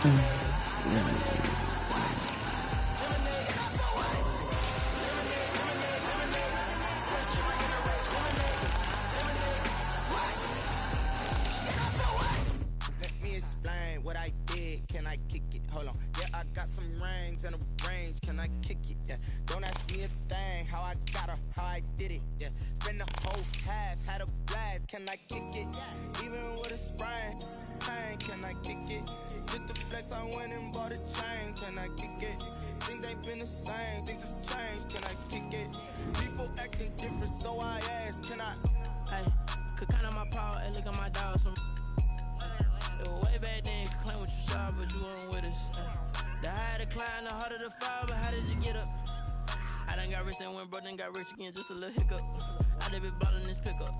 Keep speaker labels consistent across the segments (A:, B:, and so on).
A: Again, just a little hiccup. I done been ballin' this pickup.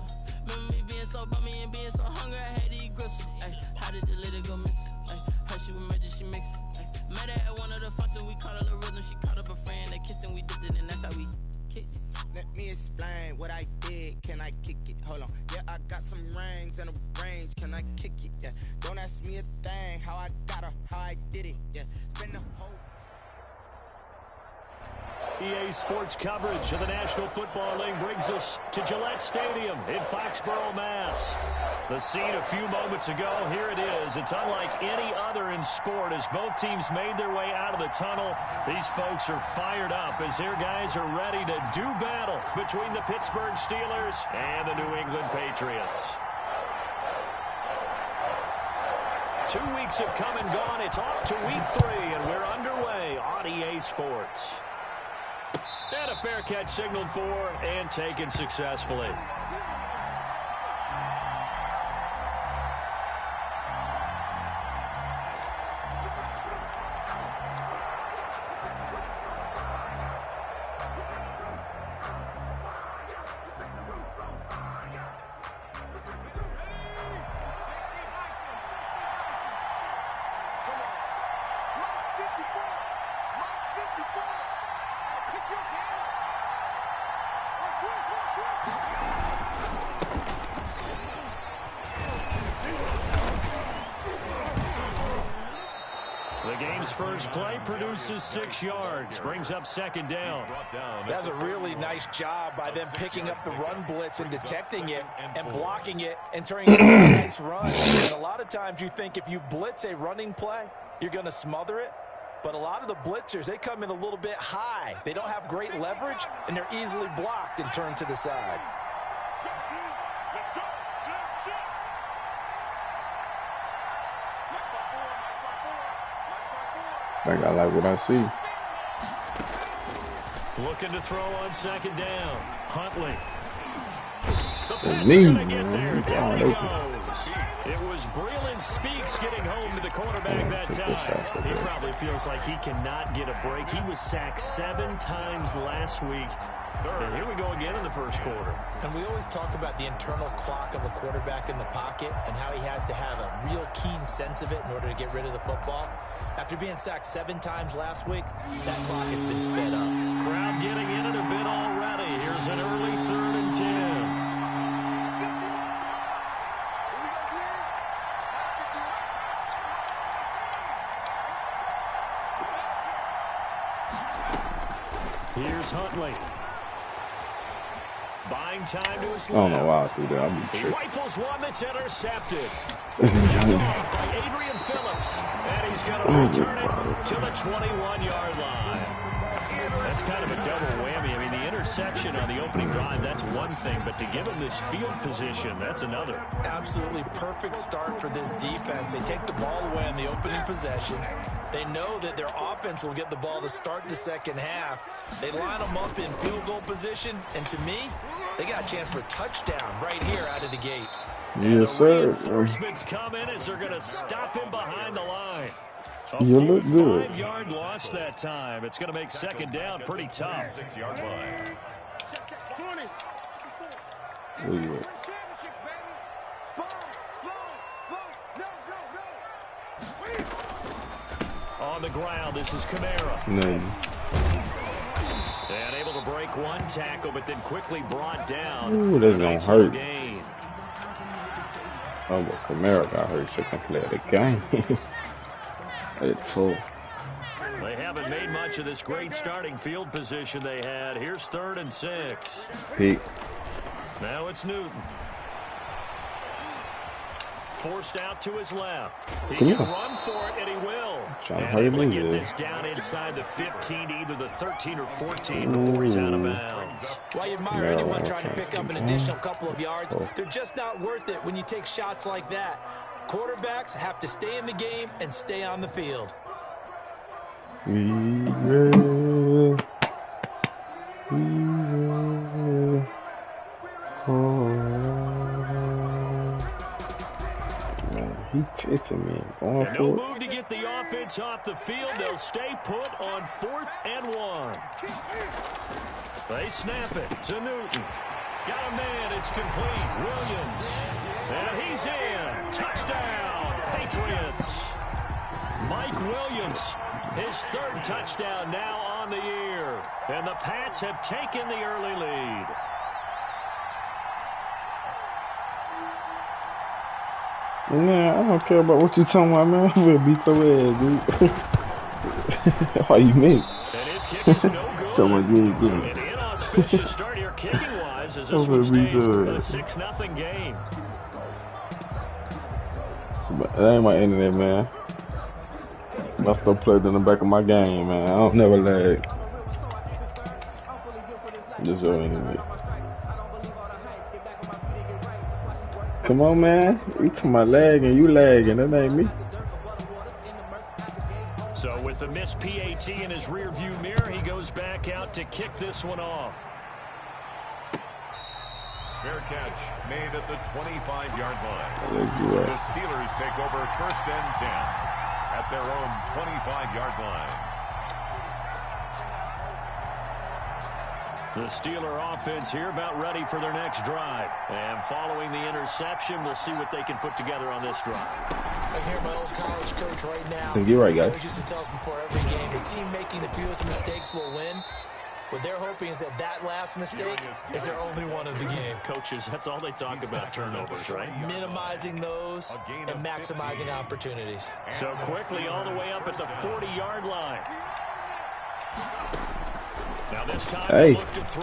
A: Remember me being so bummy and being so hungry, I had to eat gristle. Ay, how did the lady go miss? Ay, how she was magic, she mixed. Met her at one of the functions, we caught her the rhythm. She caught up a friend, they kissed and we dipped it, and that's how we kicked it. Let me explain what I did. Can I kick it? Hold on. Yeah, I got some rings and a range. Can I kick it? Yeah. Don't ask me a thing. How I got her, how I did it. Yeah. Spend the whole.
B: EA Sports coverage of the National Football League brings us to Gillette Stadium in Foxborough, Mass. The scene a few moments ago, here it is. It's unlike any other in sport as both teams made their way out of the tunnel. These folks are fired up as their guys are ready to do battle between the Pittsburgh Steelers and the New England Patriots. 2 weeks have come and gone. It's off to week 3, and we're underway on EA Sports. And a fair catch signaled for and taken successfully. First play produces 6 yards, brings up second down.
C: That's a really nice job by them picking up the run blitz and detecting it and blocking it and turning it into a nice run. And a lot of times you think if you blitz a running play, you're going to smother it. But a lot of the blitzers, they come in a little bit high. They don't have great leverage, and they're easily blocked and turned to the side.
D: I think I like what I see.
B: Looking to throw on second down. Huntley. The
D: pass is going to
B: get there. Down he goes. It was Breland Speaks getting home to the quarterback that time. He probably feels like he cannot get a break. He was sacked 7 times last week. And here we go again in the first quarter.
C: And we always talk about the internal clock of a quarterback in the pocket and how he has to have a real keen sense of it in order to get rid of the football. After being sacked 7 times last week, that clock has been sped up.
B: Crowd getting in it a bit already. Here's an early 3rd and 10. Here's Huntley. Buying time to his left.
D: I don't know why I do that. I'm
B: he rifles one that's intercepted. Picked off by Adrian Phillips. And he's going to return it to the 21-yard line. That's kind of a double whammy. I mean, the interception on the opening drive, that's one thing. But to give him this field position, that's another.
C: Absolutely perfect start for this defense. They take the ball away on the opening possession. They know that their offense will get the ball to start the second half. They line them up in field goal position. And to me, they got a chance for a touchdown right here out of the gate.
D: Yes, sir.
B: Reinforcements come in as they're going to stop him behind the line.
D: You look good.
B: 5-yard loss that time. It's going to make second down pretty tough.
E: 6-yard line.
B: On the ground, this is Kamara.
D: No.
B: And able to break one tackle, but then quickly brought down.
D: Ooh, that's going to hurt. Oh, but Kamara got hurt second play of the game. It's tough.
B: They haven't made much of this great starting field position they had. Here's 3rd and 6.
D: Pick.
B: Now it's Newton. Forced out to his left. He can run for it, and he will. And able to get this down inside the 15 to either the 13 or 14 before he's out of bounds.
C: While you admire anyone trying to pick up an additional couple of yards, they're just not worth it when you take shots like that. Quarterbacks have to stay in the game and stay on the field.
D: He chasing me.
B: No move to get the offense off the field. They'll stay put on 4th and 1. They snap it to Newton. Got a man. It's complete. Williams. And he's in. Touchdown, Patriots. Mike Williams, his 3rd touchdown now on the year. And the Pats have taken the early lead.
D: Man, I don't care about what you talking about, man. I'm gonna beat your ass, dude. How you make?
B: And his kick is no good.
D: Someone did good.
B: An inauspicious start here kicking-wise as this one stays a 6-0 game.
D: That ain't my internet, man. I still plugged in the back of my game, man. I don't never lag. Just your internet. Come on, man. You talking about lagging, you lagging. That ain't me.
B: So with the missed PAT in his rearview mirror, he goes back out to kick this one off.
E: Fair catch made at the 25-yard line.
D: The
E: Steelers take over 1st and 10 at their own 25-yard line.
B: The Steeler offense here about ready for their next drive. And following the interception, we'll see what they can put together on this drive.
C: I hear my old college coach right now.
D: You're right, guys.
C: He used to tell us before every game, the team making the fewest mistakes will win. What they're hoping is that last mistake is their only one of the game.
B: Coaches, that's all they talk about, turnovers, right?
C: Minimizing those and maximizing opportunities.
B: So quickly all the way up at the 40-yard line. Now this time
D: hey,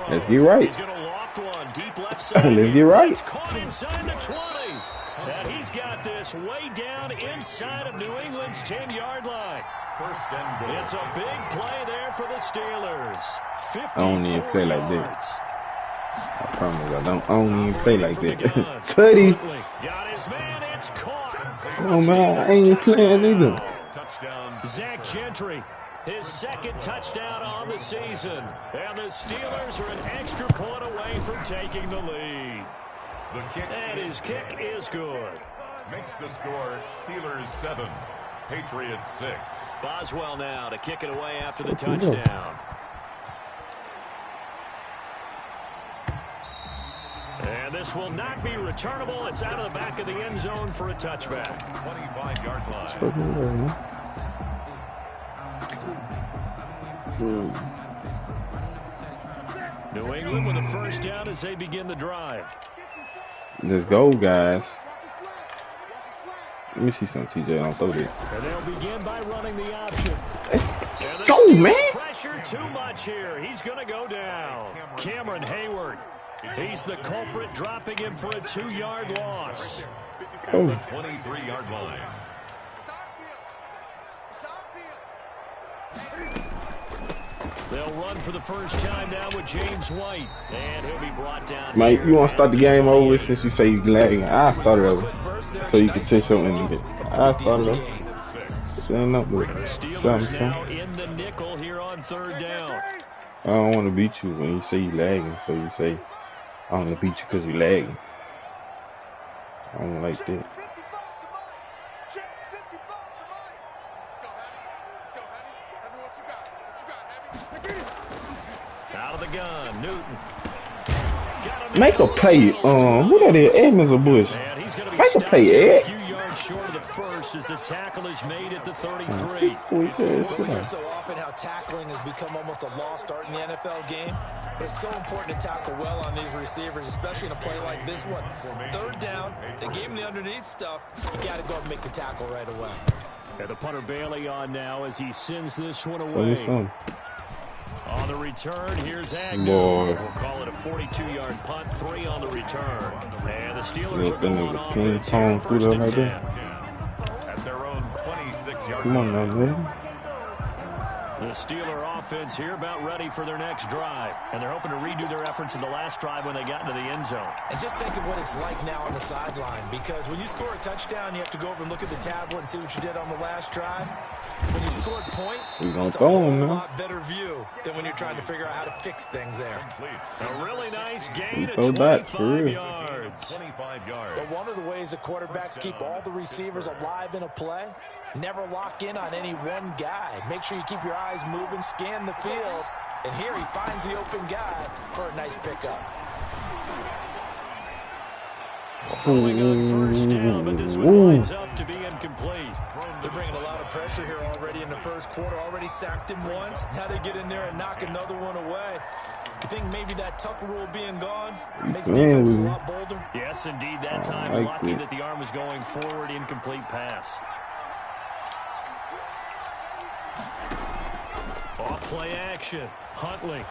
D: let's get right.
B: He's going to loft one deep left side.
D: Let's get right.
B: It's caught inside the 20. And he's got this way down inside of New England's 10-yard line. It's a big play there for the Steelers.
D: I don't even play like that. I promise I don't even play like that. Teddy.
B: Got his man. It's caught.
D: Oh, man. I ain't playing either.
B: Zach Gentry. His 2nd touchdown on the season. And the Steelers are an extra point away from taking the lead. And his kick is good.
E: Makes the score Steelers 7, Patriots 6.
B: Boswell now to kick it away after the touchdown. And this will not be returnable. It's out of the back of the end zone for a touchback.
E: 25-yard line.
B: New England with a 1st down as they begin the drive.
D: Let's go, guys. Let me see some TJ on throw this.
B: And they'll begin by running the option.
D: Let's go, man.
B: Pressure too much here. He's going to go down. Cameron Hayward. He's the culprit, dropping him for a 2-yard loss.
E: Oh. The 23-yard line.
B: They'll run for the first time now with James White. And he'll be brought down.
D: Mike, you want to start the game over since you say you're lagging? I'll start it over so you can say something in it. I'll start it over.
B: Steelers now in the nickel here on 3rd down.
D: I don't want to beat you when you say you're lagging, so you say, I want to beat you because you're lagging. I don't like that.
B: Out of the gun, Newton.
D: Make a play. Who that is? Edmonds or Bush? Make a play, Ed.
B: A few yards short of the first as the tackle is made at the 33.
C: We hear so often how tackling has become almost a lost art in the NFL game, but it's so important to tackle well on these receivers, especially in a play like this one. 3rd down, they gave him the underneath stuff. You got to go and make the tackle right away.
B: And the punter Bailey on now as he sends this one
D: Show me
B: away.
D: some.
B: On the return, here's Agnew.
D: Boy.
B: We'll call it a 42-yard punt, 3 on the return. And the Steelers
D: Look,
B: will go on
D: that nigga
B: offense here,
D: ping-pong through
B: 1st and
D: that
B: 10.
D: right there.
E: At their own 26-yard
D: Come on now, man.
B: The Steeler offense here about ready for their next drive. And they're hoping to redo their efforts in the last drive when they got into the end zone.
C: And just think of what it's like now on the sideline, because when you score a touchdown, you have to go over and look at the tablet and see what you did on the last drive. When you scored points,
D: We gonna
C: it's a
D: throw
C: whole
D: 'em, man.
C: lot better view than when you're trying to figure out how to fix things there.
B: A really nice gain of
D: Throw that, for
B: 25
D: real.
B: yards.
E: 25 yards.
C: But one of the ways that quarterbacks keep all the receivers alive in a play, never lock in on any one guy. Make sure you keep your eyes moving, scan the field, and here he finds the open guy for a nice pickup.
B: Throwing on first down, but this one winds up to be incomplete.
C: They're bringing a lot of pressure here already in the first quarter. Already sacked him once. Now they get in there and knock another one away. You think maybe that Tucker rule being gone makes defenses a lot bolder?
B: Yes, indeed. That time,
D: like
B: lucky
D: it.
B: that the arm was going forward. Incomplete pass. Off play action. Huntley.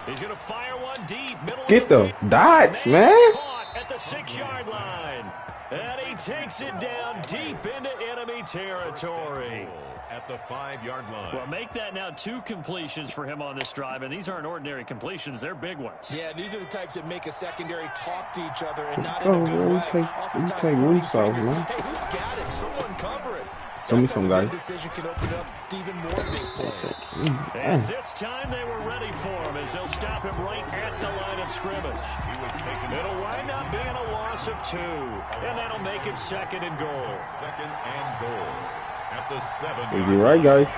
B: He's going to fire one deep. Middle
D: Get
B: of
D: the
B: field.
D: dots,
B: And
D: man.
B: it's caught at the 6-yard line. And he takes it down deep into enemy territory.
E: At the 5-yard line.
B: Well, make that now 2 completions for him on this drive, and these aren't ordinary completions. They're big ones.
C: Yeah, these are the types that make a secondary talk to each other and not in
D: Oh,
C: a good
D: man,
C: way.
D: you
C: Oftentimes
D: take
C: pointing
D: Roos off,
C: fingers.
D: man.
C: Hey, who's got him? Someone cover it.
D: Show me
C: That
D: some,
C: type of
D: guys.
C: big decision can open up to even more big plays.
B: And this time they were ready for him as they'll stop him right at the line of scrimmage. It'll wind up being a loss of 2, and that'll make it 2nd and goal.
E: 2nd and goal. At the 7-yard
D: Let's get right, guys.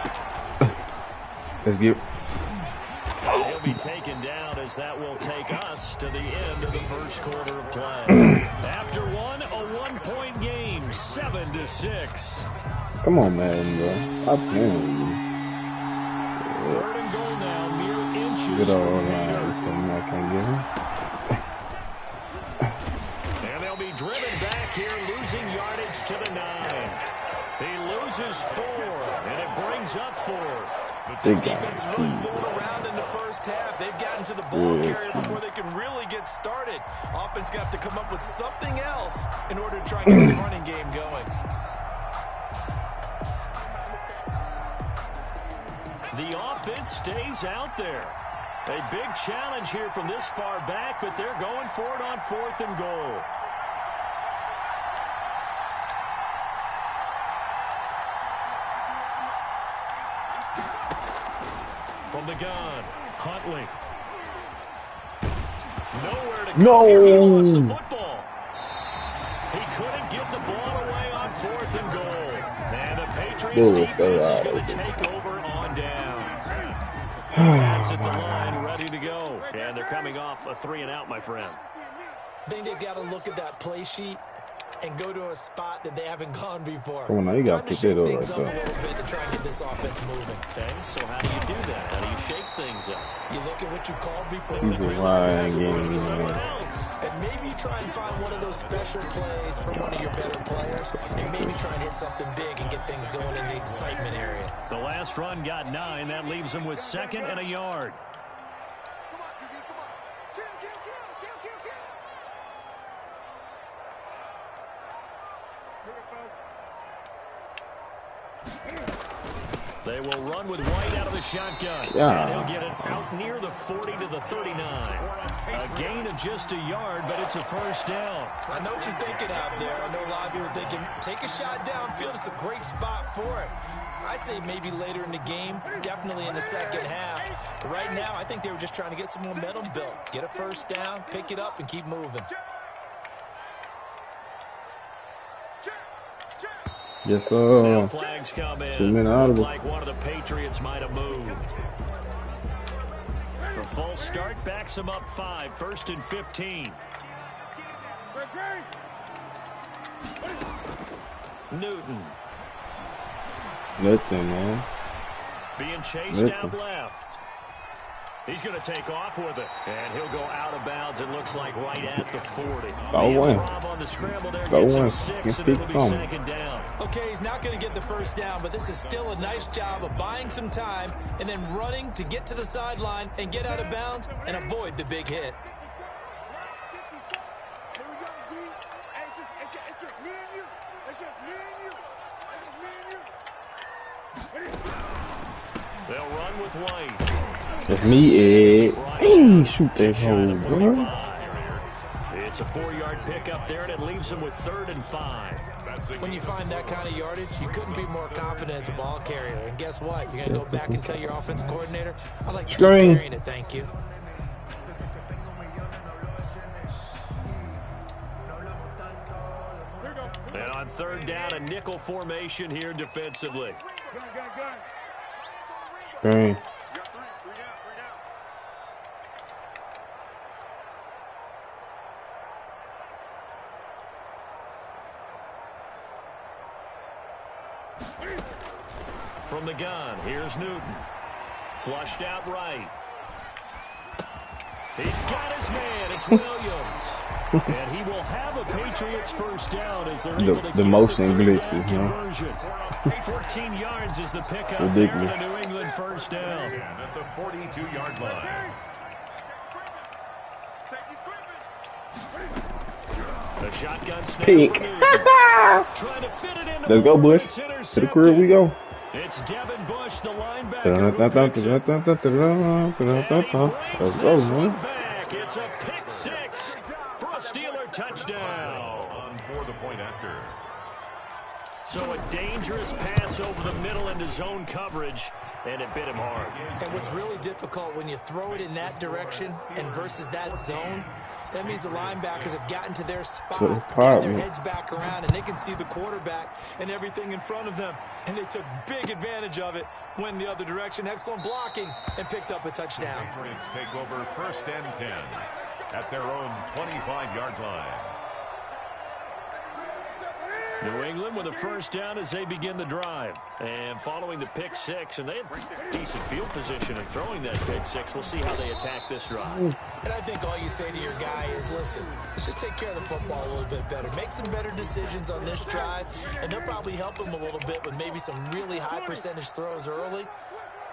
D: Let's get.
B: He'll be taken down as that will take us to the end of the first quarter of play. After one, a 1-point game, 7-6.
D: Come on, man, bro. Stop playing with me.
B: 3rd and goal now, mere inches
D: Get all
B: from
D: right.
B: Peter.
D: Tell me I can't get him.
B: And they'll be driven back here, losing yardage to the 9. He loses 4, and it brings up 4.
C: This
D: Big guy.
C: defense is really fooling around in the first half. They've gotten to the ball carrier before they can really get started. Offense got to come up with something else in order to try and get this running game going.
B: The offense stays out there. A big challenge here from this far back, but they're going for it on 4th and goal. From the gun, Huntley. Nowhere to go. Here he lost the football. He couldn't get the ball away on 4th and goal. And the Patriots defense is going to take over on downs. That's at the line, ready to go. And they're coming off a 3-and-out, my friend.
C: I think they've got to look at that play sheet and go to a spot that they haven't gone before.
D: Come on, now you got to pick it up right
C: things up a
D: there.
C: little bit to try and get this offense moving.
B: Okay, so how do you do that? How do you shake things up?
C: You look at what you called before
D: He's
C: and
D: a
C: realize
D: lying
C: it works
D: game,
C: to someone
D: man.
C: else. And maybe you try and find one of those special plays from one of your better players and maybe try and hit something big and get things going in the excitement area.
B: The last run got 9. That leaves them with 2nd and a yard. They will run with White out of the shotgun.
D: Yeah.
B: And he'll get it out near the 40 to the 39. A gain of just a yard, but it's a first down.
C: I know what you're thinking out there. I know a lot of people are thinking, take a shot downfield. It's a great spot for it. I'd say maybe later in the game, definitely in the second half. But right now, I think they were just trying to get some momentum built. Get a first down, pick it up, and keep moving.
D: Yes,
B: Now
D: sir.
B: flags come in.
D: 2 minutes out of
B: Looked
D: it.
B: like one of the Patriots might have moved. The false start backs them up 5. 1st and 15. Newton
D: Nothing, man.
B: being chased out left. He's going to take off with it, and he'll go out of bounds. It looks like right at the 40.
D: Go
B: The
D: one.
B: improv on the scramble there
D: Go
B: gets him
D: one.
B: 6,
D: Get
B: and it'll be
D: some.
B: 2nd down.
C: Okay, he's not going to get the first down, but this is still a nice job of buying some time and then running to get to the sideline and get out of bounds and avoid the big hit.
B: They'll run with White.
D: That's me, Ed. Hey, shoot that hole, bro.
B: It's a 4-yard pickup there, and it leaves them with 3rd and 5.
C: When you find that kind of yardage, you couldn't be more confident as a ball carrier. And guess what? You're going to go back and tell your offensive coordinator, I'd like to keep carrying it, thank you.
B: And on 3rd down, a nickel formation here defensively.
D: Screen.
B: From the gun, here's Newton. Flushed out right. He's got his man. It's Williams. And he will have a Patriots first down as they're able to
D: the motion glitches,
B: conversion. 14 yards is the pickup
D: ridiculous.
B: there in a New England first down.
E: At the 42-yard line.
B: The shotgun snap
D: Pink.
B: for Newton. Trying to fit it into
D: Let's go,
B: Moore.
D: Bush.
B: It's
D: To the
B: intercepted.
D: crib we go.
B: It's Devin Bush, the linebacker. Who picks it.
D: Let's go, man.
B: Back. It's a pick 6 for a Steeler touchdown.
E: On for the point after.
B: So a dangerous pass over the middle into zone coverage, and it bit him hard.
C: And what's really difficult when you throw it in that direction and versus that zone, that means the linebackers have gotten to their spot, getting their heads back around, and they can see the quarterback and everything in front of them. And they took big advantage of it, went the other direction, excellent blocking, and picked up a touchdown.
E: Patriots take over 1st and 10 at their own 25-yard line.
B: New England with a first down as they begin the drive. And following the pick 6, and they had decent field position in throwing that pick 6. We'll see how they attack this drive.
C: And I think all you say to your guy is, listen, let's just take care of the football a little bit better. Make some better decisions on this drive, and they'll probably help him a little bit with maybe some really high percentage throws early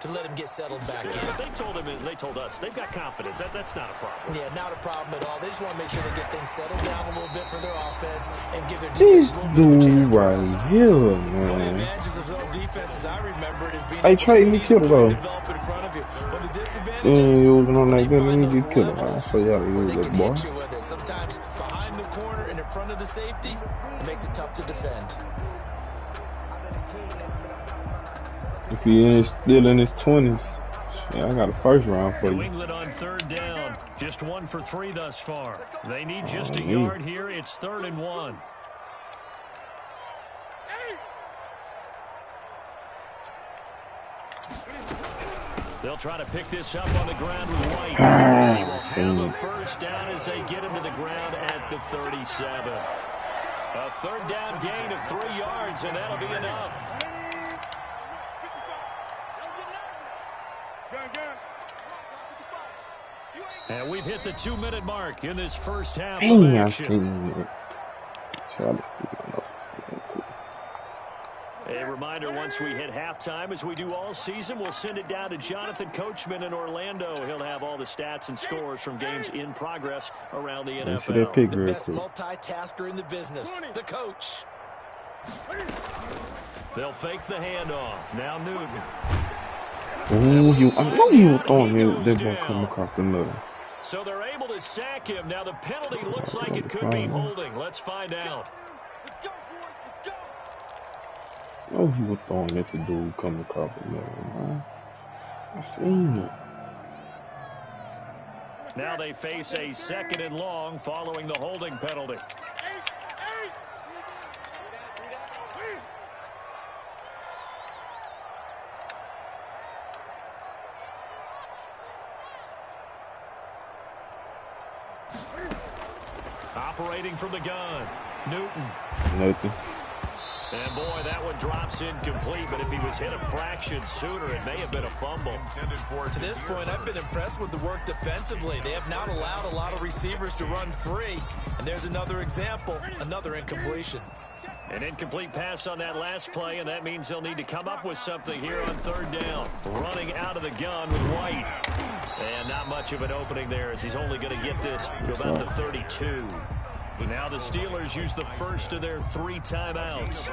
C: to let him get settled back in.
B: They told him, and they told us, they've got confidence. That's not a problem.
C: Yeah, not a problem at all. They just want to make sure they get things settled down a little bit for their offense and give their defense a little bit of a chance.
D: Right here,
C: One of the
D: man.
C: advantages of zone defense, as I remember it, is being
D: Hey,
C: able
D: Trey,
C: to
D: me
C: see
D: kill
C: the
D: it,
C: play
D: though.
C: develop in front of you. But the disadvantage is
D: You wasn't on that
C: when
D: good.
C: you
D: Let
C: find
D: me
C: those
D: get killed. I'll
C: levels
D: show y'all
C: where
D: use
C: they
D: that,
C: can
D: boy.
C: hit you with it. Sometimes behind the corner and in front of the safety, it makes it tough to defend.
D: If he is still in his 20s, yeah, I got a first round for
B: New
D: you.
B: England on 3rd down. Just 1 for 3 thus far. They need just a yard here. It's 3rd and 1. They'll try to pick this up on the ground with White. He will have a first down as they get him to the ground at the 37. A 3rd down gain of 3 yards, and that'll be enough. And we've hit the 2-minute mark in this first half of
D: Dang, I
B: action.
D: seen it.
B: A reminder, once we hit halftime, as we do all season, we'll send it down to Jonathan Coachman in Orlando. He'll have all the stats and scores from games in progress around the NFL.
C: The best multitasker in the business, the coach.
B: They'll fake the handoff. Now Newton.
D: Ooh, I know you were throwing it. They won't come across the middle.
B: So they're able to sack him. Now the penalty looks like it could be holding. Let's find out.
D: Oh, he was throwing at the dude coming across the middle, man. I seen it.
B: Now they face a 2nd and long following the holding penalty. Operating from the gun, Newton.
D: Nothing.
B: And boy, that one drops incomplete, but if he was hit a fraction sooner, it may have been a fumble.
C: To this point, I've been impressed with the work defensively. They have not allowed a lot of receivers to run free. And there's another example, another incompletion.
B: An incomplete pass on that last play, and that means they'll need to come up with something here on third down. Running out of the gun with White. And not much of an opening there as he's only going to get this to about the 32. Now the Steelers use the first of their 3 timeouts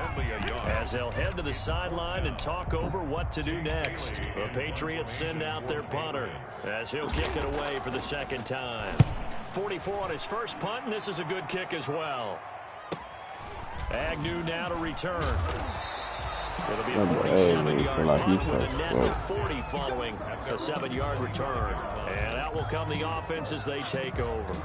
B: as they'll head to the sideline and talk over what to do next. The Patriots send out their punter as he'll kick it away for the second time. 44 on his first punt, and this is a good kick as well. Agnew now to return. It'll be a 47-yard punt with a net of 40 following a 7-yard return. And out will come the offense as they take over.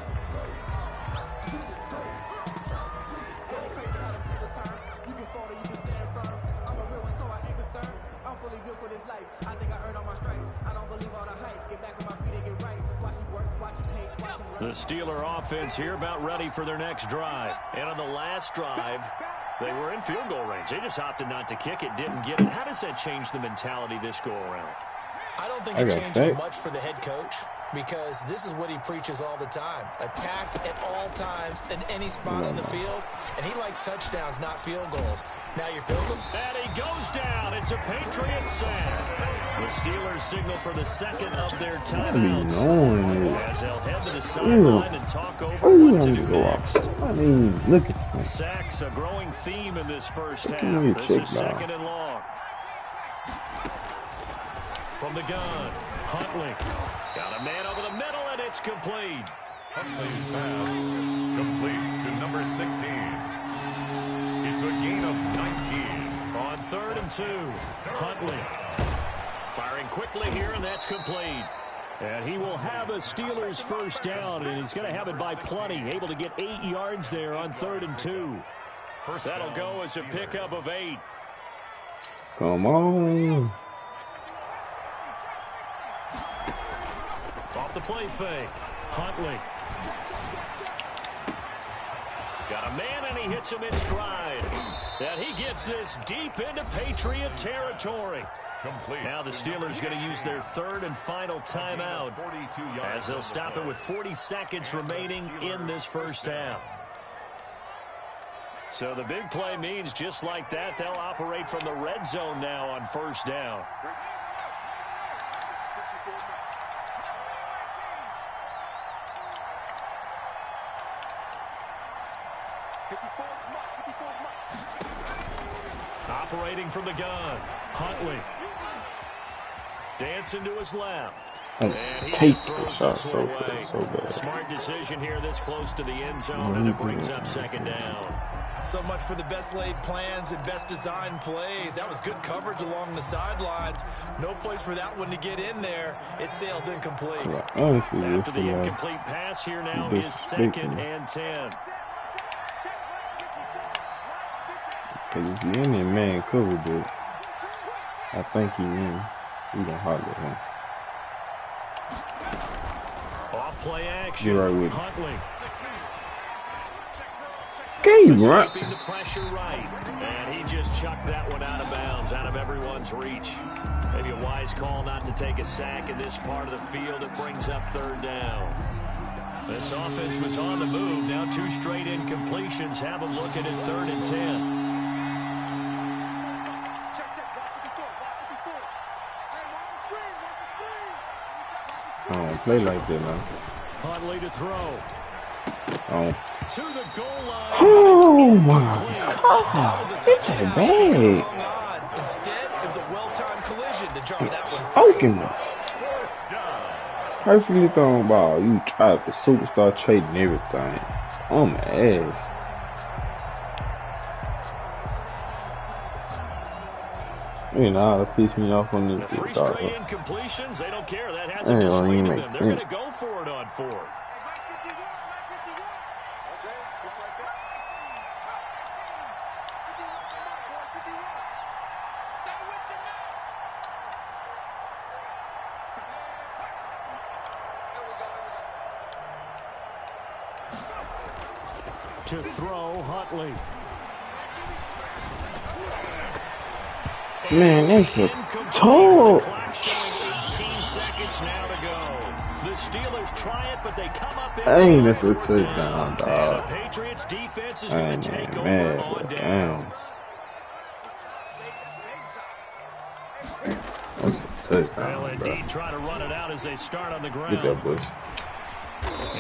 B: The Steeler offense here about ready for their next drive. And on the last drive, they were in field goal range. They just opted not to kick it, didn't get it. How does that change the mentality this go around?
C: I don't think it changes much for the head coach because this is what he preaches all the time. Attack at all times in any spot on the field, and he likes touchdowns, not field goals. Now you feel them?
B: And he goes down. It's a Patriots sack. The Steelers signal for the second of their timeouts as they'll head to the sideline and talk over what to do next.
D: I mean, look at that.
B: Sacks a growing theme in this first half. This is second and long. From the gun, Huntley. Got a man over the middle, and it's complete.
E: Huntley's pass complete to number 16. It's a gain of 19.
B: On 3rd and 2, Huntley. Firing quickly here, and that's complete. And he will have a Steelers first down, and he's going to have it by plenty. Able to get 8 yards there on 3rd and 2. That'll go as a pickup of 8.
D: Come on.
B: Off the play fake. Huntley. Got a man, and he hits him in stride. And he gets this deep into Patriot territory.
E: Complete.
B: Now the Steelers going to use their 3rd and final timeout as they'll stop it with 40 seconds remaining in this first half. So the big play means just like that, they'll operate from the red zone now on first down. Operating from the gun, Huntley. Dancing to his left. And he just throws this one away. Smart decision here this close to the end zone, and it brings up second down.
C: So much for the best laid plans and best designed plays. That was good coverage along the sidelines. No place for that one to get in there. It sails incomplete.
B: After the incomplete pass, here now is 2nd and 10.
D: Because if you're in there, man covered it. I think he in. He gonna holler at him.
B: Off play action.
D: You're right with
B: Huntley.
D: Game right.
B: Escaping the pressure right. And he just chucked that one out of bounds, out of everyone's reach. Maybe a wise call not to take a sack in this part of the field. It brings up 3rd down. This offense was on the move. Now 2 straight incompletions have them looking at 3rd and 10.
D: I don't play like that now.
B: Huntley to throw.
D: Oh.
B: To the goal line.
D: Oh my God. It's bad.
C: Instead, it was a well-timed collision to jar that one.
D: Focus. Perfectly thrown ball. You tried the superstar trade and everything. Oh my ass. You know, that pissed me off on this.
B: 3 straight incompletions, they don't care. That hasn't dissuaded them. They're going to go for it on 4th. To throw, Huntley.
D: Man, that's a total.
B: 18 seconds now to go. The Steelers try it, but they come up in
D: Dang, that's
B: time
D: a
B: for a
D: touchdown,
B: And
D: dog.
B: the Patriots defense is going to take over
D: Man,
B: on
D: damn.
B: downs.
D: That's a
B: They'll
D: touchdown, bro.
B: indeed try to run it out as they start on the
D: Get
B: ground.
D: that Bush.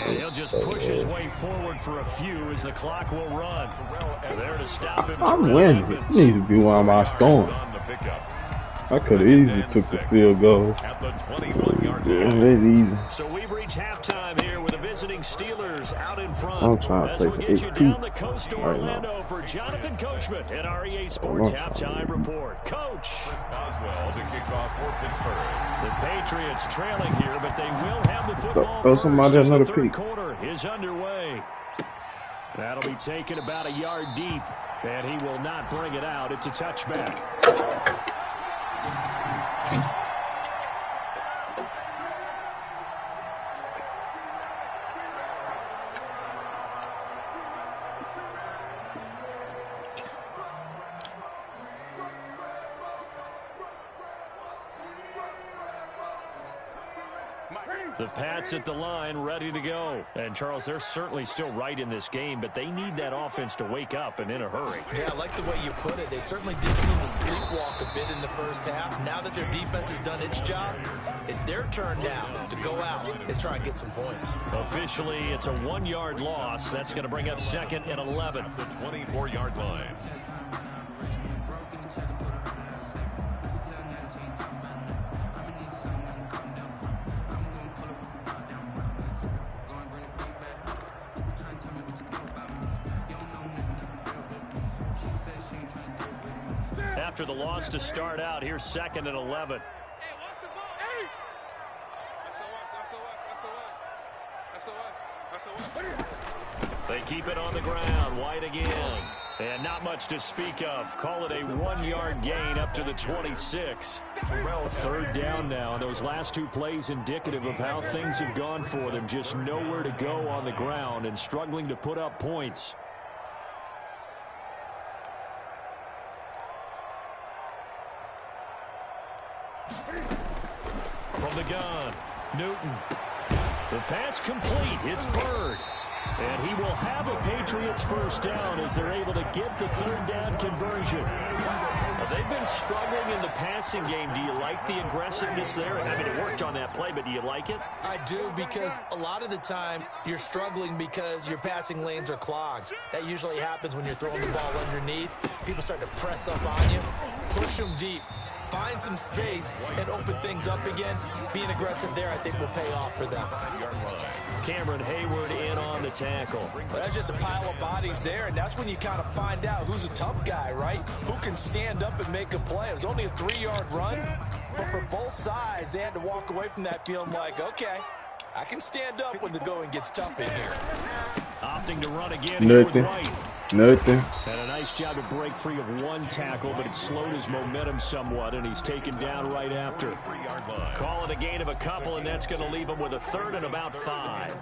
B: And he'll just push his way forward for a few as the clock will run. There to stop him.
D: I'm winning. It needs to be one of my scoring. I could have easily took the field goal.
E: At the 21-yard
D: Yeah,
E: line.
D: that's easy.
B: So we've reached halftime here with the visiting Steelers out in front.
D: I'm trying to
B: As
D: play
B: we'll
D: for
B: get you
D: 8
B: down the coast to
D: right now.
B: Orlando for Jonathan Coachman at REA Sports Halftime Report. Coach.
E: Chris Boswell to kick off for Pittsburgh.
B: The Patriots trailing here, but they will have the football
D: Throw
B: first
D: somebody
B: as the
D: another
B: third
D: peek.
B: quarter is underway. That'll be taken about a yard deep, and he will not bring it out. It's a touchback. The Pats at the line, ready to go. And, Charles, they're certainly still right in this game, but they need that offense to wake up and in a hurry.
C: Yeah, I like the way you put it. They certainly did seem to sleepwalk a bit in the first half. Now that their defense has done its job, it's their turn now to go out and try and get some points.
B: Officially, it's a 1-yard loss. That's going to bring up 2nd and 11.
E: The 24-yard line.
B: After the loss to start out, here's 2nd and 11. They keep it on the ground. White again. And not much to speak of. Call it a 1-yard gain up to the 26. A third down now. And those last two plays indicative of how things have gone for them. Just nowhere to go on the ground and struggling to put up points. From the gun, Newton. The pass complete. It's Bird. And he will have a Patriots first down as they're able to get the third down conversion. Well, they've been struggling in the passing game. Do you like the aggressiveness there? I mean, it worked on that play, but do you like it?
C: I do, because a lot of the time you're struggling because your passing lanes are clogged. That usually happens when you're throwing the ball underneath. People start to press up on you, push them deep, find some space, and open things up again. Being aggressive there, I think, will pay off for them.
B: Cameron Hayward in on the tackle.
C: Well, that's just a pile of bodies there, and that's when you kind of find out who's a tough guy, right? Who can stand up and make a play. It was only a 3-yard run, but for both sides, they had to walk away from that feeling like, okay, I can stand up when the going gets tough in here.
B: Opting to run again here with White.
D: Nothing.
B: And a nice job to break free of one tackle, but it slowed his momentum somewhat, and he's taken down right after. Call it a gain of a couple, and that's going to leave him with a 3rd and about 5.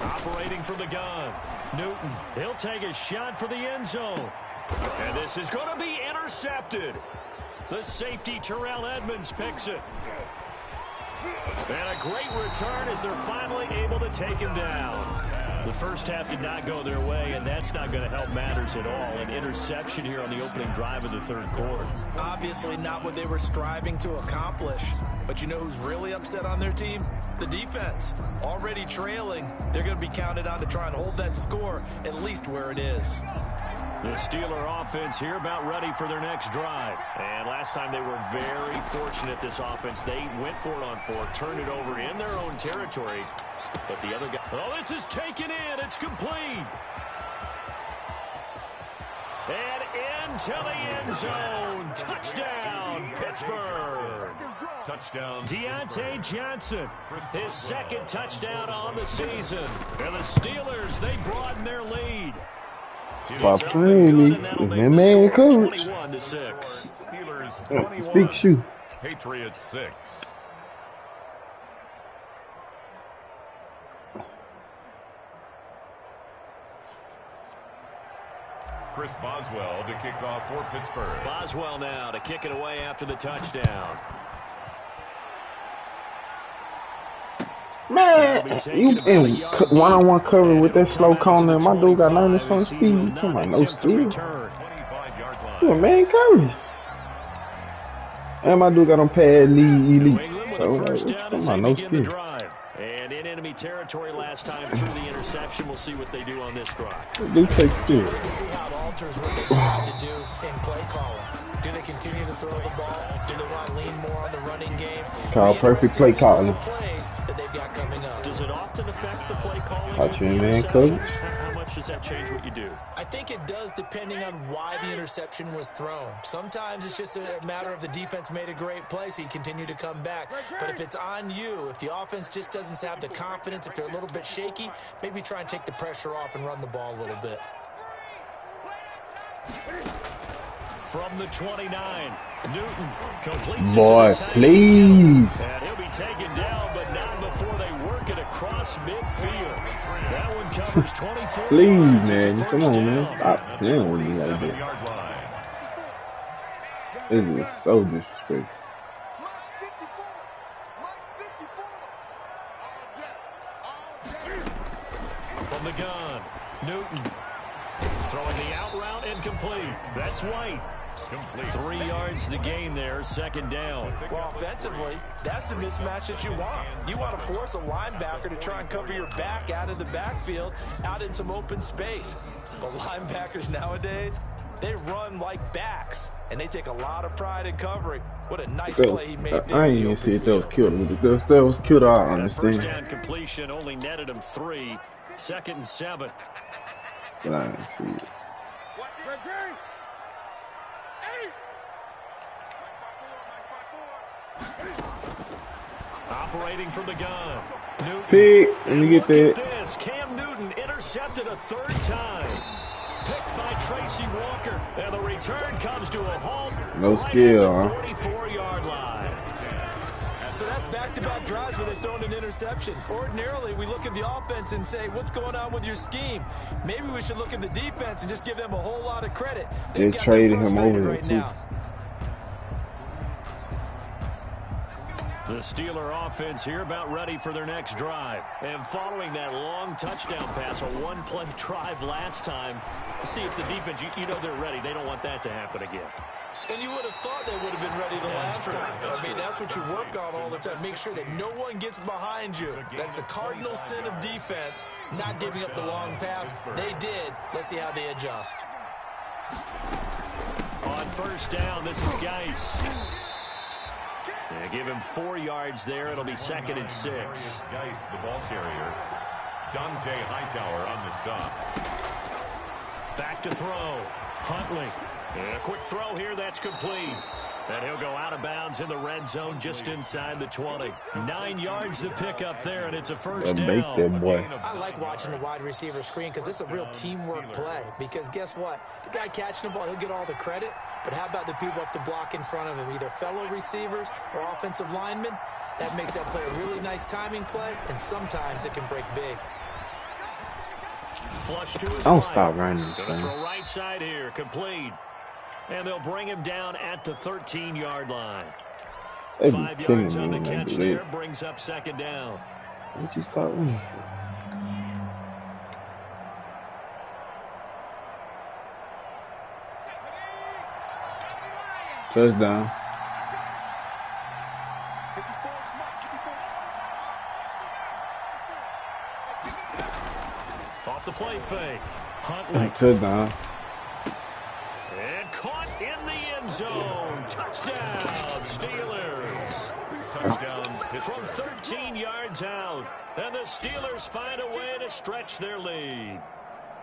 B: Operating from the gun, Newton. He'll take a shot for the end zone. And this is going to be intercepted. The safety, Terrell Edmonds, picks it. And a great return as they're finally able to take him down. The first half did not go their way, and that's not going to help matters at all. An interception here on the opening drive of the third quarter.
C: Obviously not what they were striving to accomplish. But you know who's really upset on their team? The defense. Already trailing, they're going to be counted on to try and hold that score at least where it is.
B: The Steeler offense here about ready for their next drive. And last time they were very fortunate, this offense. They went for it on 4, turned it over in their own territory. But the other guy, oh, this is taken in. It's complete. And into the end zone. Touchdown, Pittsburgh.
E: Touchdown.
B: Deontay Johnson, his 2nd touchdown on the season. And the Steelers, they broaden their lead.
D: Stop playing me. That man coverage.
B: 21-6.
E: Steelers 21.
D: Big shoe.
E: Patriots 6. Chris Boswell to kick off for Pittsburgh.
B: Boswell now to kick it away after the touchdown.
D: Man, you in one-on-one cover with that slow corner. My dude got 90-something speed. You talking about no speed? You a man coverage. And my dude got on pad knee elite. So, like, talking about no speed.
B: And in enemy territory last time through the interception. We'll see what they do on this drive.
D: They take speed.
C: To see how it alters what they decide to do in play calling. Do they continue to throw the ball? Do they want to lean more on the running game?
D: Call perfect play calling.
C: Plays that they've got coming up.
B: Does it often affect the play calling?
D: Watch your man coverage.
B: How much does that change what you do?
C: I think it does, depending on why the interception was thrown. Sometimes it's just a matter of the defense made a great play, so you continue to come back. But if it's on you, if the offense just doesn't have the confidence, if they're a little bit shaky, maybe try and take the pressure off and run the ball a little bit.
B: From the 29, Newton completes
D: Boy, please.
B: And he'll be taken down, but not before they work it across midfield. That one covers 24.
D: Please, man. Come on, man. Stop playing with me like that. This is so disrespectful.
B: From the gun, Newton throwing the out route incomplete. That's White. Complete. 3 yards to gain there, second down.
C: Well, offensively, that's the mismatch that you want. You want to force a linebacker to try and cover your back out of the backfield, out in some open space. But linebackers nowadays, they run like backs, and they take a lot of pride in covering. What a nice play he made there.
D: I ain't even see if that was killed. If that was killed, I understand.
B: First down completion only netted him 3. 2nd and 7.
D: But I didn't see it.
B: Operating from the gun. Newton.
D: Pick. Let me get that.
B: This. Cam Newton intercepted a 3rd time. Picked by Tracy Walker. And the return comes to a halt.
D: No skill, huh?
B: 44-yard line.
C: So that's back-to-back drives where they've thrown an interception. Ordinarily, we look at the offense and say, what's going on with your scheme? Maybe we should look at the defense and just give them a whole lot of credit.
D: They traded him over right too.
C: Now.
B: The Steeler offense here about ready for their next drive. And following that long touchdown pass, a 1-play drive last time, see if the defense, you know they're ready. They don't want that to happen again.
C: And you would have thought they would have been ready the last time. I mean, that's what you work on all the time. Make sure that no one gets behind you. That's the cardinal sin of defense, not giving up the long pass. They did. Let's see how they adjust.
B: On first down, this is Geis. They give him 4 yards there. It'll be 2nd and 6.
E: Geis, the ball carrier. Dante Hightower on the stop.
B: Back to throw. Huntley. And a quick throw here. That's complete. And he'll go out of bounds in the red zone just inside the 20. 9 yards to pick up there, and it's a first down.
D: Make that boy.
C: I like watching the wide receiver screen because it's a real teamwork play. Because guess what? The guy catching the ball, he'll get all the credit. But how about the people up to block in front of him, either fellow receivers or offensive linemen? That makes that play a really nice timing play, and sometimes it can break big.
B: Flush to his
D: Don't
B: right.
D: stop running,
B: Gonna
D: son.
B: throw right side here, complete. And they'll bring him down at the 13-yard line.
D: They be
B: 5
D: killing
B: yards on
D: me
B: the
D: when they
B: catch
D: do
B: there,
D: that.
B: brings up 2nd down.
D: What you start running for? Touchdown.
B: Off the play fake. Huntley.
D: Touchdown.
B: And caught in the end zone. Touchdown, Steelers.
E: Touchdown.
B: From 13 yards out. And the Steelers find a way to stretch their lead.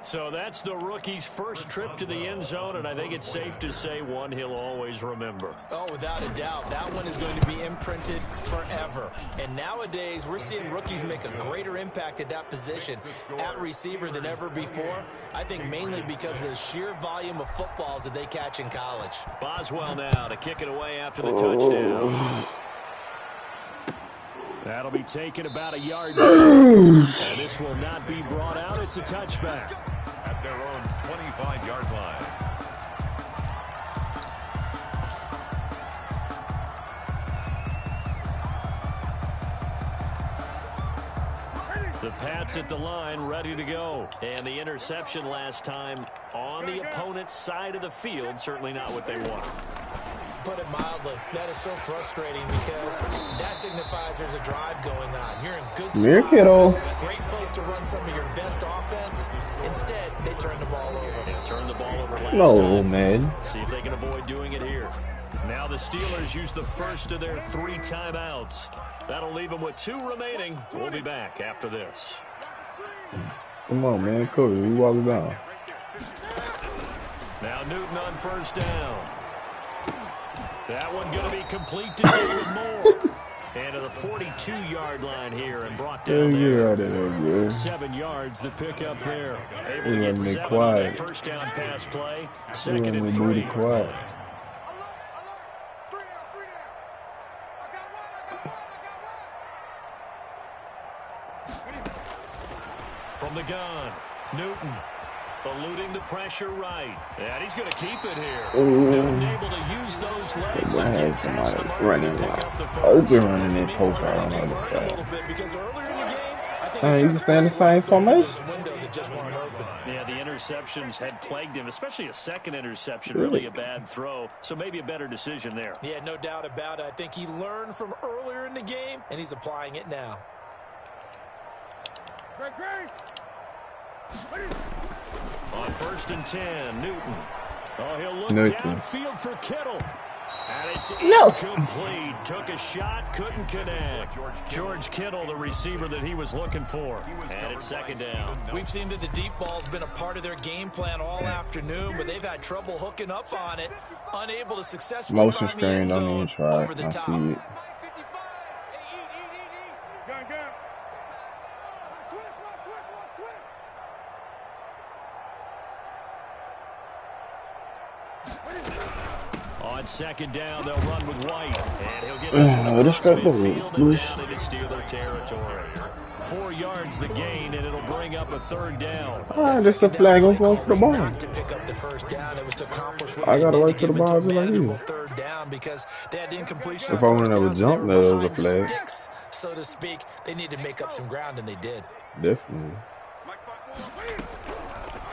B: So that's the rookie's first trip to the end zone, and I think it's safe to say one he'll always remember.
C: Oh, without a doubt. That one is going to be imprinted forever. And nowadays, we're seeing rookies make a greater impact at that position at receiver than ever before. I think mainly because of the sheer volume of footballs that they catch in college.
B: Boswell now to kick it away after the touchdown. That'll be taken about a yard deep. And this will not be brought out. It's a touchback.
E: At their own 25-yard line.
B: Pats at the line, ready to go. And the interception last time on the opponent's side of the field, certainly not what they want.
C: Put it mildly, that is so frustrating because that signifies there's a drive going on. You're in good spot.
D: Kiddo.
C: Great place to run some of your best offense. Instead, they turn the ball over.
B: And turn the ball over last time.
D: Man.
B: See if they can avoid doing it here. Now the Steelers use the first of their 3 timeouts. That'll leave them with 2 remaining. We'll be back after this.
D: Come on, man. Cody, we walk it down.
B: Now Newton on first down. That one going to be complete to David Moore. And to the 42-yard line here and brought down there. 7 yards the pick up there. Able to get 7 on that first down pass play. Second and 3. From the gun, Newton eluding the pressure right. And he's going to keep it here. Newton able to use those legs and get past the mark and pick up the first.
D: Open running that post right on the other side. Hey, you can stay in the same formation.
B: Yeah, the interceptions had plagued him, especially a second interception, really a bad throw. So maybe a better decision there.
C: Yeah, no doubt about it. I think he learned from earlier in the game, and he's applying it now.
B: On first and 10, Newton. Oh, he'll look downfield for Kittle. And it's incomplete. Took a shot, couldn't connect. George Kittle, the receiver that he was looking for. And it's second down.
C: We've seen that the deep ball's been a part of their game plan all afternoon, but they've had trouble hooking up on it. Unable to successfully
D: motion screen, don't even try. I see it.
B: On second down, they'll run with White. And he'll get this in the field and down into Steeler territory. 4 yards the gain, and it'll bring up a third down.
D: That's a flag on for the ball. I gotta wait till the ball's in like you. If I want to have a jump, there was a flag.
C: So to speak, they need to make up some ground, and they did.
D: Definitely.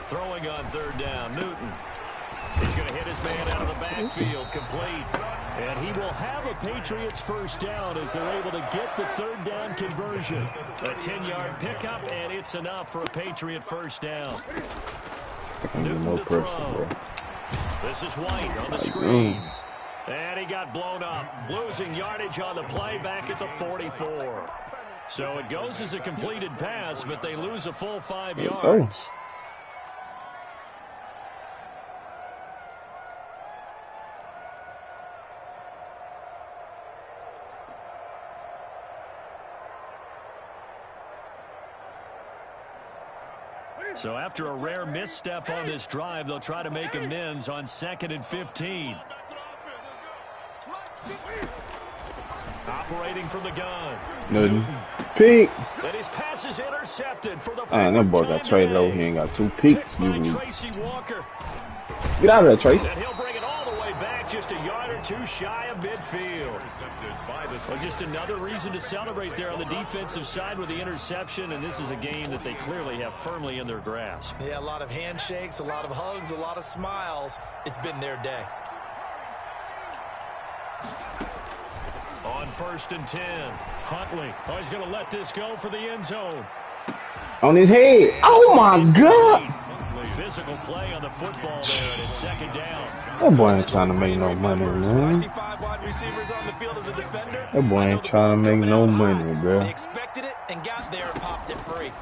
B: Throwing on third down, Newton. He's going to hit his man out of the backfield, complete. And he will have a Patriots first down as they're able to get the third down conversion. A 10-yard pickup, and it's enough for a Patriot first down. Newton to throw. This is White on the screen. And he got blown up. Losing yardage on the play back at the 44. So it goes as a completed pass, but they lose a full 5 yards. So after a rare misstep on this drive, they'll try to make amends on 2nd and 15. Operating from the gun.
D: Newton. Peek.
B: And his pass is intercepted for the
D: that boy got traded over. He ain't got 2 peaks.
B: Tracy Walker.
D: Get out of there, Tracy.
B: And he'll bring it all the way back, just a yard or 2 shy of midfield. Well, just another reason to celebrate there on the defensive side with the interception, and this is a game that they clearly have firmly in their grasp.
C: Yeah, a lot of handshakes, a lot of hugs, a lot of smiles. It's been their day.
B: On 1st and 10, Huntley. Oh, he's going to let this go for the end zone.
D: On his head. Oh, my God.
B: Physical play on the football there, and it's second down.
D: That boy ain't trying to make no money, man. That boy ain't trying to make no money, bro.
C: They expected it and got there and popped it free.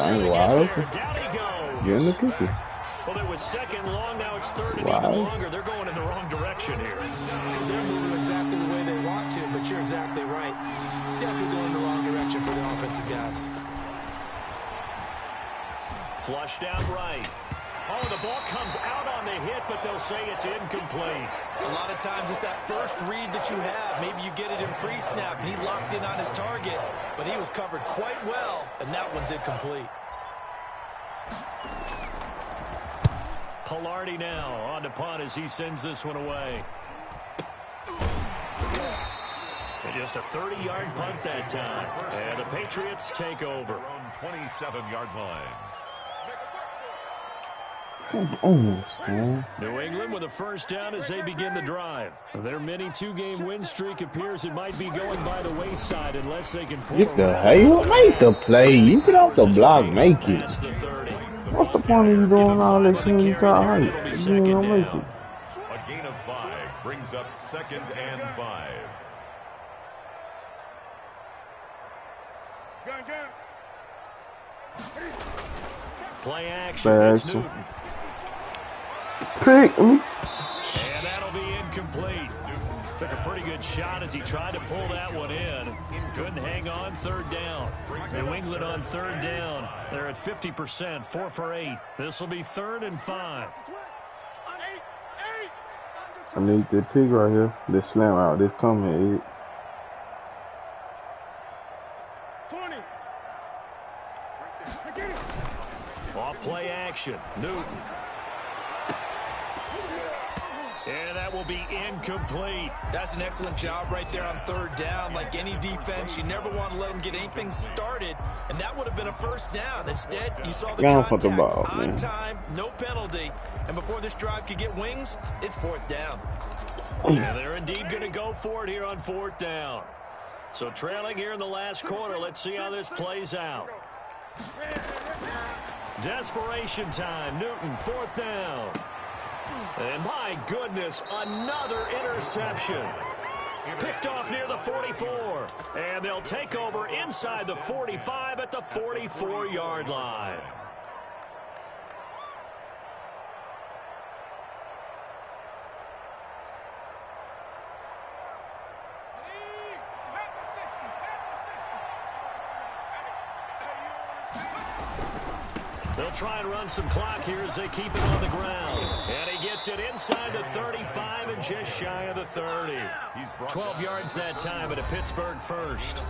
D: I ain't wide open. Getting the cookie.
B: Well, it was second long, now it's third and even longer. They're going in the wrong direction here.
C: Because they're moving exactly the way they want to, but you're exactly right. Definitely going in the wrong direction for the offensive guys.
B: Flushed out right. Oh, the ball comes out on the hit, but they'll say it's incomplete.
C: A lot of times it's that first read that you have. Maybe you get it in pre-snap, and he locked in on his target, but he was covered quite well, and that one's incomplete.
B: Pilardi now on to punt as he sends this one away. Just a 30-yard punt that time. And the Patriots take over.
E: 27-yard line.
D: Come on, man.
B: New England with a first down as they begin the drive. Their mini two-game win streak appears it might be going by the wayside unless they can pull
D: Get the hell, make the play. You get off the block, make it. What's the point of you doing all this when you got height? You ain't gonna make it.
E: A gain of 5 brings up 2nd and 5.
B: Play action. It's Newton.
D: Pick me.
B: And that'll be incomplete. Took a pretty good shot as he tried to pull that one in. Couldn't hang on 3rd down. New England on 3rd down. They're at 50%, 4 for 8. This will be 3rd and 5.
D: I need that pig right here. This slam out. This coming, Ed.
A: 20.
B: Off play action. Newton. And that will be incomplete.
C: That's an excellent job right there on 3rd down. Like any defense, you never want to let them get anything started, and that would have been a first down. Instead, you saw the contact on time, no penalty, and before this drive could get wings, it's 4th down.
B: And they're indeed going to go for it here on 4th down. So trailing here in the last quarter, let's see how this plays out. Desperation time. Newton, 4th down. And my goodness, another interception. Picked off near the 44. And they'll take over inside the 45 at the 44-yard line. They'll try and run some clock here as they keep it on the ground. And he gets it inside the 35 and just shy of the 30. 12 yards that time at a Pittsburgh first.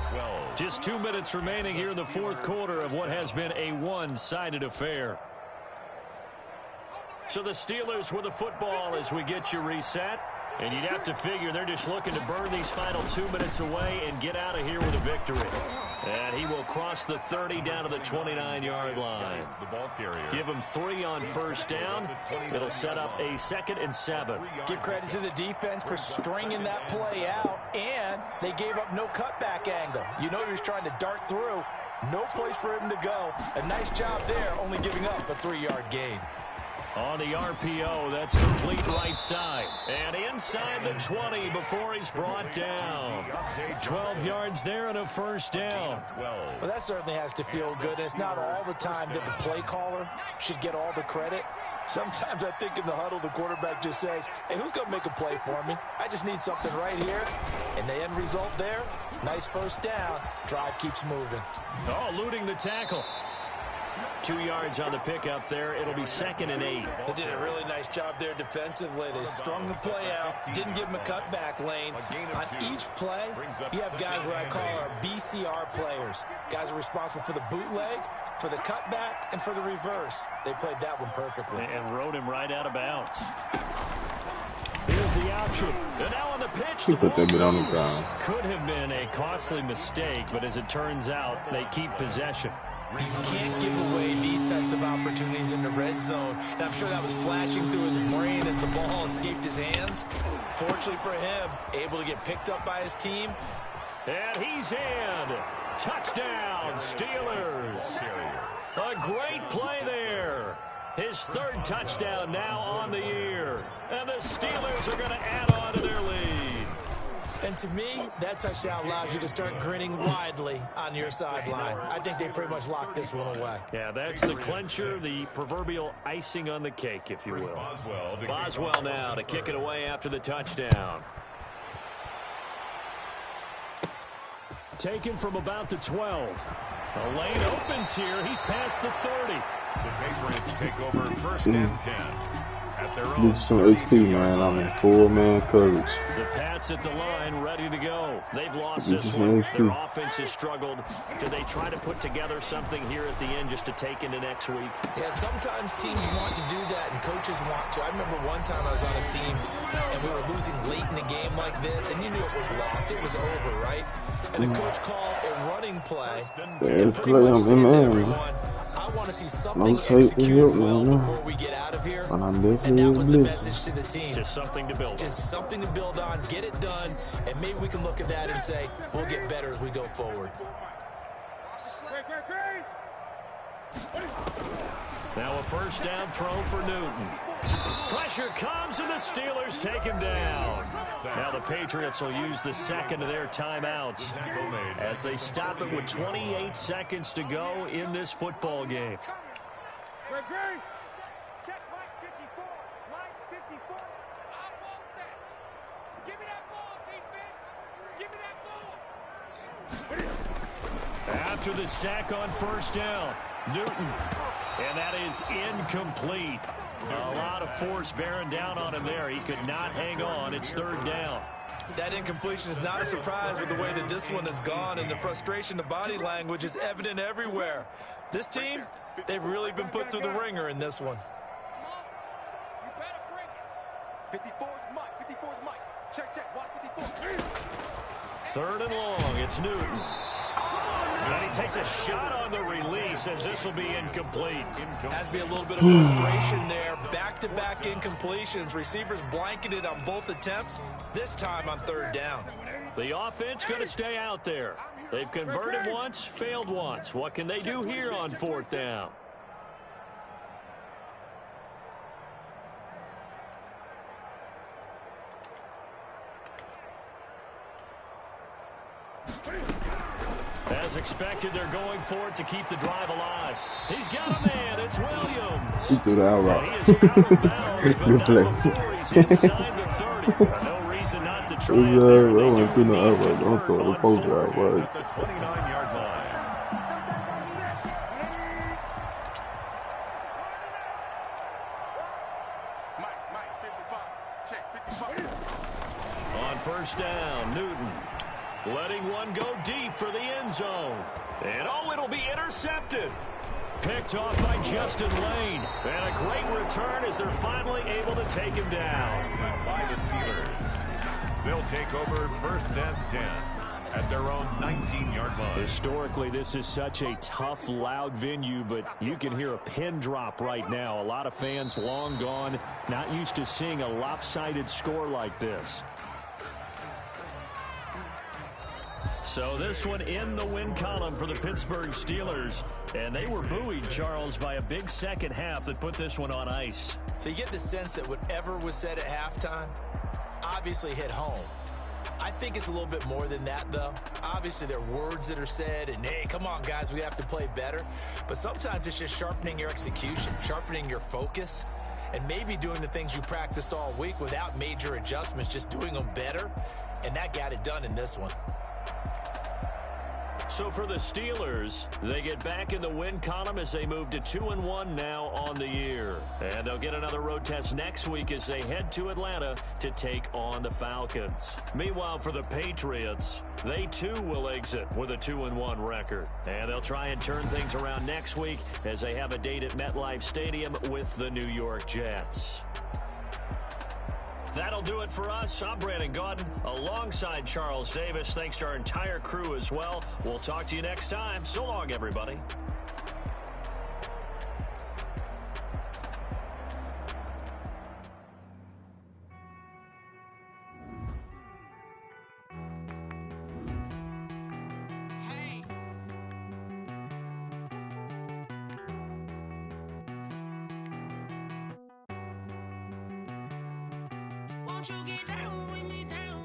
B: Just 2 minutes remaining here in the 4th quarter of what has been a one-sided affair. So the Steelers with the football as we get you reset. And you'd have to figure they're just looking to burn these final 2 minutes away and get out of here with a victory. And he will cross the 30 down to the 29-yard line. Give him 3 on first down. It'll set up a 2nd and 7.
C: Give credit to the defense for stringing that play out, and they gave up no cutback angle. You know he was trying to dart through. No place for him to go. A nice job there, only giving up a 3-yard gain.
B: On the RPO, that's complete right side. And inside the 20 before he's brought down. 12 yards there and a first down.
C: Well, that certainly has to feel good. It's not all the time that the play caller should get all the credit. Sometimes I think in the huddle, the quarterback just says, hey, who's going to make a play for me? I just need something right here. And the end result there, nice first down. Drive keeps moving.
B: Oh, eluding the tackle. 2 yards on the pickup there. It'll be 2nd and 8.
C: They did a really nice job there defensively. They strung the play out, didn't give him a cutback lane. On each play, you have guys what I call our BCR players. Guys are responsible for the bootleg, for the cutback, and for the reverse. They played that one perfectly.
B: And rode him right out of bounds. Here's the option. And now on the pitch, the
D: put that bit on the ground.
B: Could have been a costly mistake, but as it turns out, they keep possession.
C: You can't give away these types of opportunities in the red zone. And I'm sure that was flashing through his brain as the ball escaped his hands. Fortunately for him, able to get picked up by his team.
B: And he's in. Touchdown, Steelers. A great play there. His 3rd touchdown now on the year. And the Steelers are going to add on to their lead.
C: And to me, that touchdown allows you to start grinning widely on your sideline. I think they pretty much locked this one away.
B: Yeah, that's the clincher, the proverbial icing on the cake, if you will. Boswell now to kick it away after the touchdown. Taken from about the 12. A lane opens here. He's past the 30.
E: The Patriots take over 1st and 10. at their
D: Get
E: own
D: some HP,
E: 30-yard
D: man. I'm
E: line.
D: in full man coverage.
B: The Pats at the line, ready to go. They've lost
D: Get
B: this
D: some
B: one. Their
D: HP.
B: offense has struggled. Do they try to put together something here at the end just to take into next week?
C: Yeah, sometimes teams want to do that and coaches want to. I remember one time I was on a team and we were losing late in a game like this, and you knew it was lost. It was over, right? And the coach called a running play and pretty much said to everyone, I want to see something executed well before we get out of here. And that was the message to the team.
B: Just something to build on.
C: Just something to build on, get it done, and maybe we can look at that and say, we'll get better as we go forward.
B: Now a first down throw for Newton. Pressure comes and the Steelers take him down. Now the Patriots will use the second of their timeouts as they stop it with 28 seconds to go in this football game.
F: Check Mike 54. Mike 54. I want that. Give me that ball, defense. Give me that ball.
B: After the sack on first down, Newton. And that is incomplete. A lot of force bearing down on him there. He could not hang on. It's third down.
C: That incompletion is not a surprise with the way that this one has gone, and the frustration, the body language is evident everywhere. This team, they've really been put through the ringer in this one.
F: You better bring it. 54 is Mike. 54 is Mike. Check. Watch 54.
B: Third and long. It's Newton. And he takes a shot on the release as this will be incomplete.
C: Has to be a little bit of frustration there. Back-to-back incompletions. Receivers blanketed on both attempts, this time on third down.
B: The offense going to stay out there. They've converted once, failed once. What can they do here on fourth down? As expected, they're going for it to keep the drive alive. He's got a man. It's Williams.
D: He threw the out route.
B: He is out of bounds, but
D: Good
B: not
D: play.
B: before he's inside the 30. No reason not to try it there.
D: I
B: They
D: went through
B: do
D: the out route.
B: need
D: Don't throw the
B: to
D: post
B: convert
D: out
B: on
D: route.
E: At the 29-yard line.
F: Mike 55. Check 55.
B: On first down, Newton letting one go deep for the end zone. And it'll be intercepted. Picked off by Justin Lane. And a great return as they're finally able to take him down.
E: By the Steelers. They'll take over first and 10 at their own 19-yard line.
B: Historically, this is such a tough, loud venue, but you can hear a pin drop right now. A lot of fans long gone, not used to seeing a lopsided score like this. So this one in the win column for the Pittsburgh Steelers. And they were buoyed, Charles, by a big second half that put this one on ice.
C: So you get the sense that whatever was said at halftime obviously hit home. I think it's a little bit more than that, though. Obviously, there are words that are said, and, hey, come on, guys, we have to play better. But sometimes it's just sharpening your execution, sharpening your focus, and maybe doing the things you practiced all week without major adjustments, just doing them better. And that got it done in this one.
B: So for the Steelers, they get back in the win column as they move to 2-1 now on the year. And they'll get another road test next week as they head to Atlanta to take on the Falcons. Meanwhile, for the Patriots, they too will exit with a 2-1 record. And they'll try and turn things around next week as they have a date at MetLife Stadium with the New York Jets. That'll do it for us. I'm Brandon Gaudin alongside Charles Davis. Thanks to our entire crew as well. We'll talk to you next time. So long, everybody.
F: Hey. Won't you get down with me down?